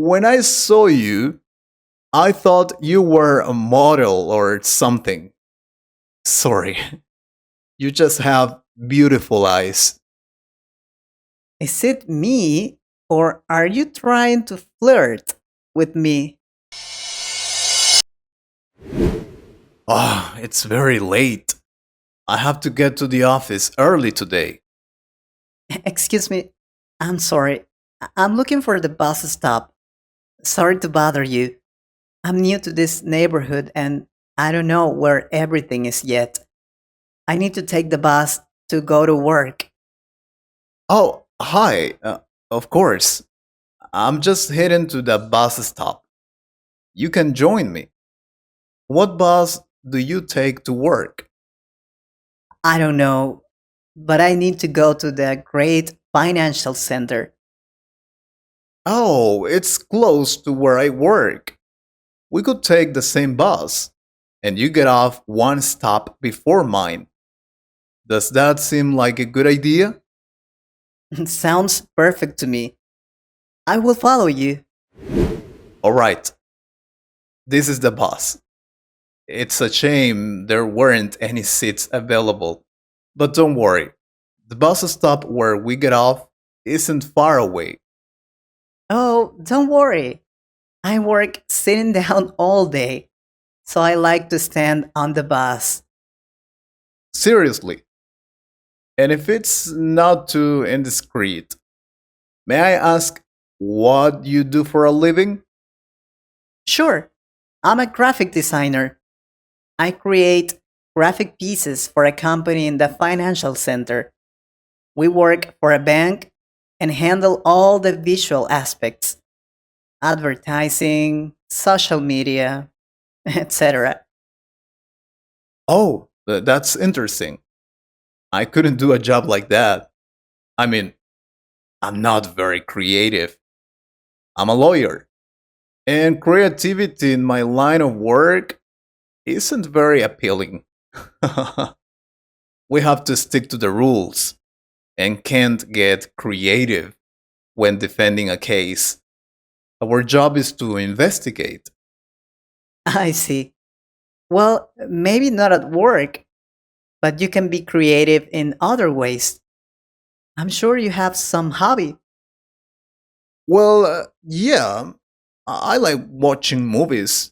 When I saw you, I thought you were a model or something. Sorry, you just have beautiful eyes. Is it me, or are you trying to flirt with me? Ah, it's very late. I have to get to the office early today. Excuse me, I'm sorry. I'm looking for the bus stop. Sorry to bother you. I'm new to this neighborhood and I don't know where everything is yet. I need to take the bus to go to work. Oh, hi. Of course. I'm just heading to the bus stop. You can join me. What bus do you take to work? I don't know, but I need to go to the great financial center. Oh, it's close to where I work. We could take the same bus, and you get off one stop before mine. Does that seem like a good idea? Sounds perfect to me. I will follow you. Alright, this is the bus. It's a shame there weren't any seats available. But don't worry, the bus stop where we get off isn't far away. Oh, don't worry. I work sitting down all day, so I like to stand on the bus. Seriously. And if it's not too indiscreet, may I ask what you do for a living? Sure, I'm a graphic designer. I create graphic pieces for a company in the financial center. We work for a bank and handle all the visual aspects advertising, social media, etc. Oh, that's interesting. I couldn't do a job like that. I mean, I'm not very creative. I'm a lawyer. And creativity in my line of work isn't very appealing. We have to stick to the rules and can't get creative when defending a case. Our job is to investigate. I see. Well, maybe not at work, but you can be creative in other ways. I'm sure you have some hobby. Well, yeah, I like watching movies,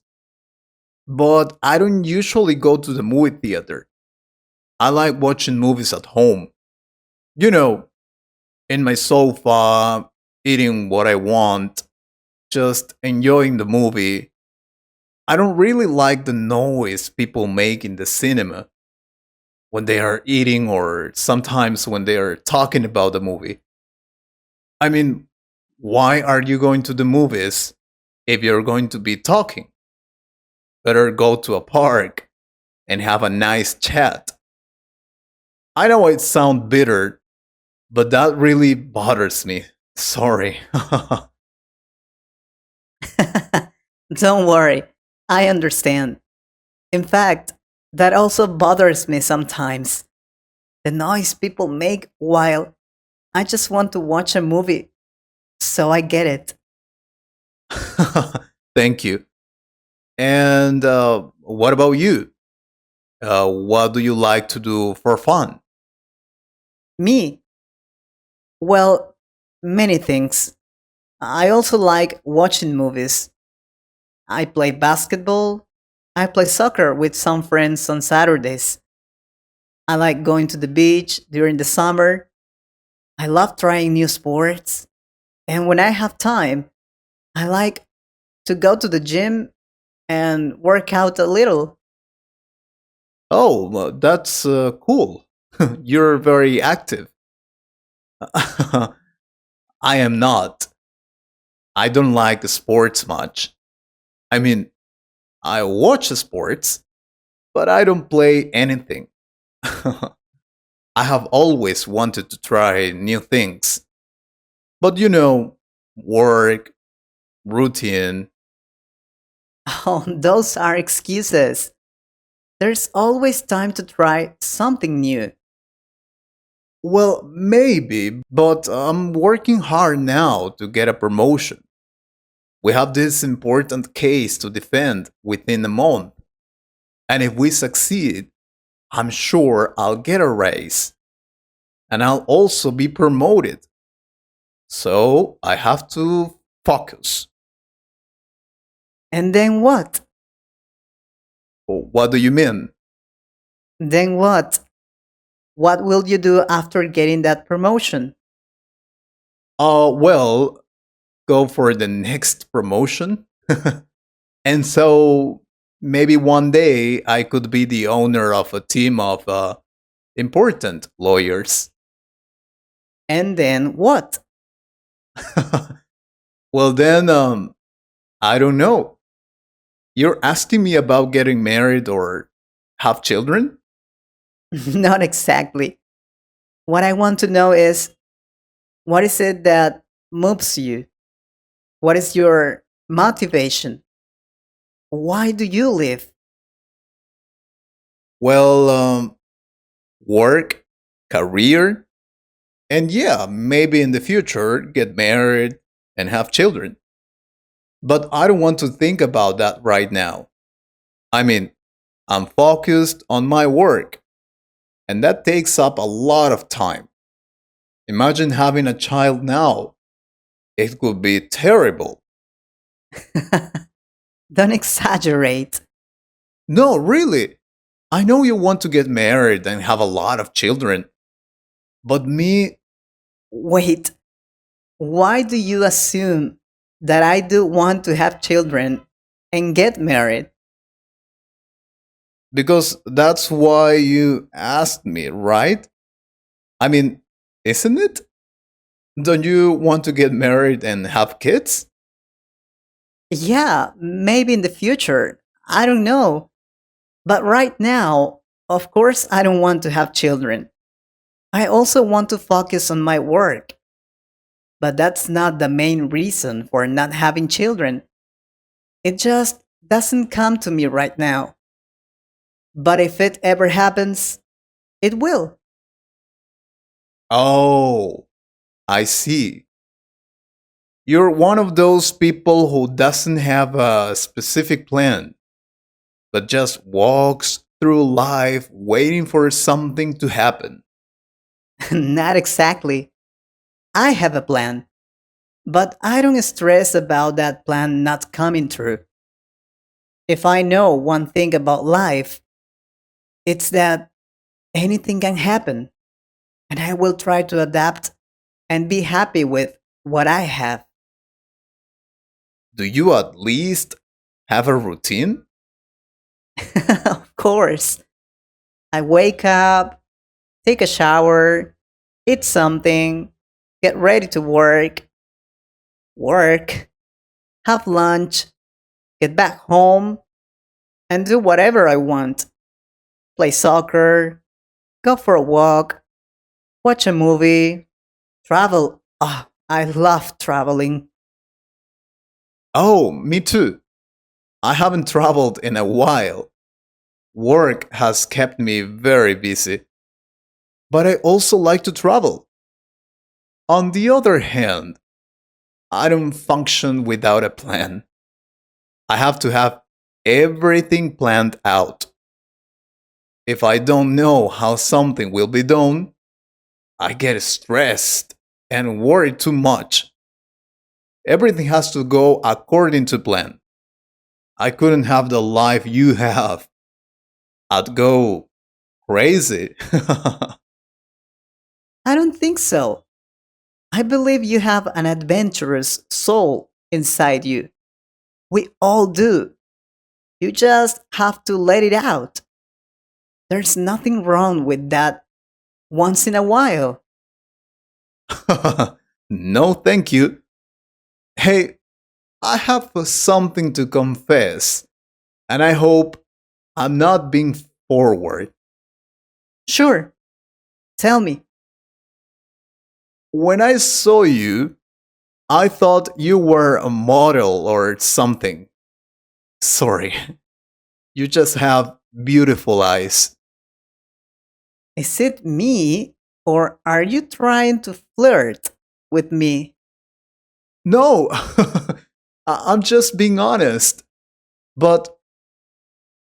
but I don't usually go to the movie theater. I like watching movies at home. You know, in my sofa, eating what I want, just enjoying the movie. I don't really like the noise people make in the cinema when they are eating or sometimes when they are talking about the movie. I mean, why are you going to the movies if you're going to be talking? Better go to a park and have a nice chat. I know it sounds bitter, but that really bothers me. Sorry. Don't worry, I understand. In fact, that also bothers me sometimes. The noise people make while I just want to watch a movie. So I get it. Thank you. And what about you? What do you like to do for fun? Me, well, many things. I also like watching movies. I play basketball. I play soccer with some friends on Saturdays. I like going to the beach during the summer. I love trying new sports. And when I have time, I like to go to the gym and work out a little. Oh, well, that's cool. You're very active. I am not. I don't like sports much. I mean, I watch sports, but I don't play anything. I have always wanted to try new things. But work, routine. Oh, those are excuses. There's always time to try something new. Well, maybe, but I'm working hard now to get a promotion. We have this important case to defend within a month. And if we succeed, I'm sure I'll get a raise. And I'll also be promoted. So I have to focus. And then what? What do you mean? Then what? What will you do after getting that promotion? Well, go for the next promotion. And so maybe one day I could be the owner of a team of important lawyers. And then what? Well, then, I don't know. You're asking me about getting married or have children? Not exactly. What I want to know is what is it that moves you? What is your motivation? Why do you live? Well, work, career, and yeah, maybe in the future get married and have children. But I don't want to think about that right now. I mean, I'm focused on my work, and that takes up a lot of time. Imagine having a child now. It could be terrible. Don't exaggerate. No, really. I know you want to get married and have a lot of children, but me, Wait, why do you assume that I do want to have children and get married? because that's why you asked me, right? I mean, isn't it? Don't you want to get married and have kids? Yeah, maybe in the future. I don't know. But right now, of course, I don't want to have children. I also want to focus on my work. But that's not the main reason for not having children. It just doesn't come to me right now. But if it ever happens, it will. Oh, I see. You're one of those people who doesn't have a specific plan, but just walks through life waiting for something to happen. Not exactly. I have a plan, but I don't stress about that plan not coming true. If I know one thing about life, it's that anything can happen, and I will try to adapt and be happy with what I have. Do you at least have a routine? Of course, I wake up, take a shower, eat something, get ready to work, have lunch, get back home, and do whatever I want. Play soccer, go for a walk, watch a movie, travel. Oh, I love traveling. Oh, me too. I haven't traveled in a while. Work has kept me very busy, but I also like to travel. On the other hand, I don't function without a plan. I have to have everything planned out. If I don't know how something will be done, I get stressed and worry too much. Everything has to go according to plan. I couldn't have the life you have. I'd go crazy. I don't think so. I believe you have an adventurous soul inside you. We all do. You just have to let it out. There's nothing wrong with that once in a while. No, thank you. Hey, I have something to confess, and I hope I'm not being forward. Sure, tell me. When I saw you, I thought you were a model or something. Sorry, you just have beautiful eyes. Is it me or are you trying to flirt with me? No, I'm just being honest. But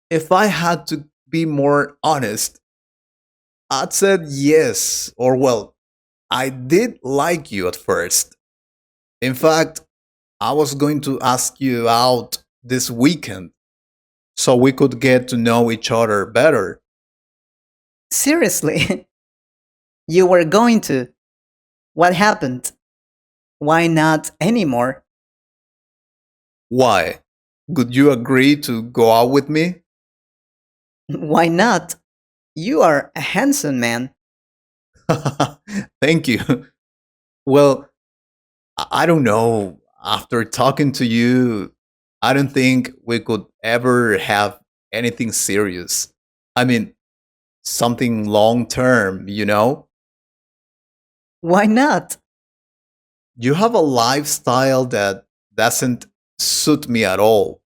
if I had to be more honest, I'd said yes, or well, I did like you at first. In fact, I was going to ask you out this weekend so we could get to know each other better. Seriously, you were going to. What happened? Why not anymore? Why? Would you agree to go out with me? Why not? You are a handsome man. Thank you. Well, I don't know. After talking to you, I don't think we could ever have anything serious. I mean, something long term, you know? Why not? You have a lifestyle that doesn't suit me at all.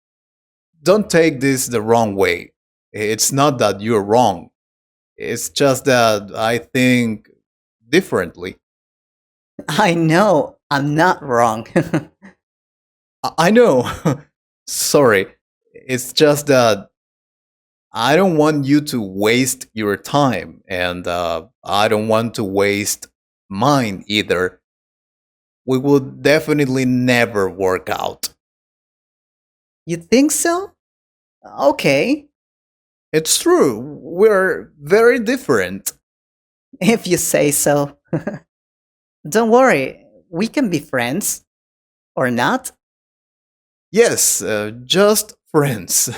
Don't take this the wrong way. It's not that you're wrong, it's just that I think differently. I know I'm not wrong. I know. Sorry. It's just that I don't want you to waste your time, and I don't want to waste mine either. We would definitely never work out. You think so? Okay, It's true. We're very different. if you say so. Don't worry, we can be friends. Or not? Yes, just friends.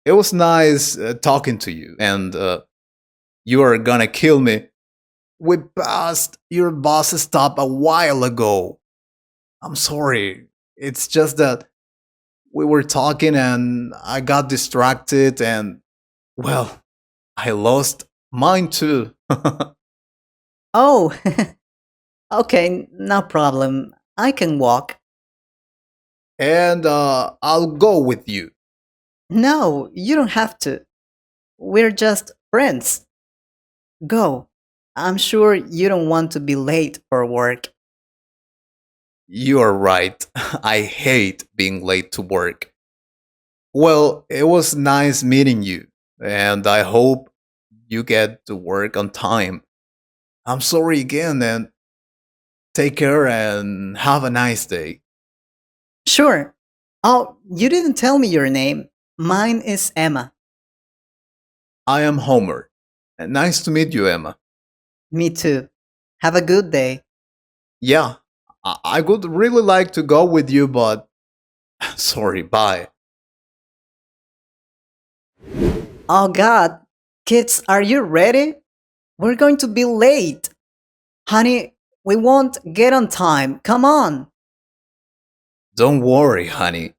It was nice talking to you, and you are gonna kill me. We passed your boss stop a while ago. I'm sorry. It's just that we were talking and I got distracted, and, well, I lost mine too. Oh, okay, no problem. I can walk. And I'll go with you. No, you don't have to. We're just friends. Go. I'm sure you don't want to be late for work. You are right. I hate being late to work. Well, it was nice meeting you, and I hope you get to work on time. I'm sorry again, and take care and have a nice day. Sure. Oh, you didn't tell me your name. Mine is Emma. I am Homer. And nice to meet you, Emma. Me too. Have a good day. Yeah, I would really like to go with you, but sorry, bye. Oh god. Kids, are you ready? We're going to be late. Honey, we won't get on time. Come on. Don't worry, honey.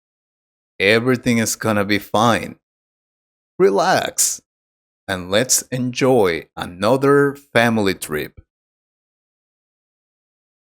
Everything is gonna be fine. Relax and let's enjoy another family trip.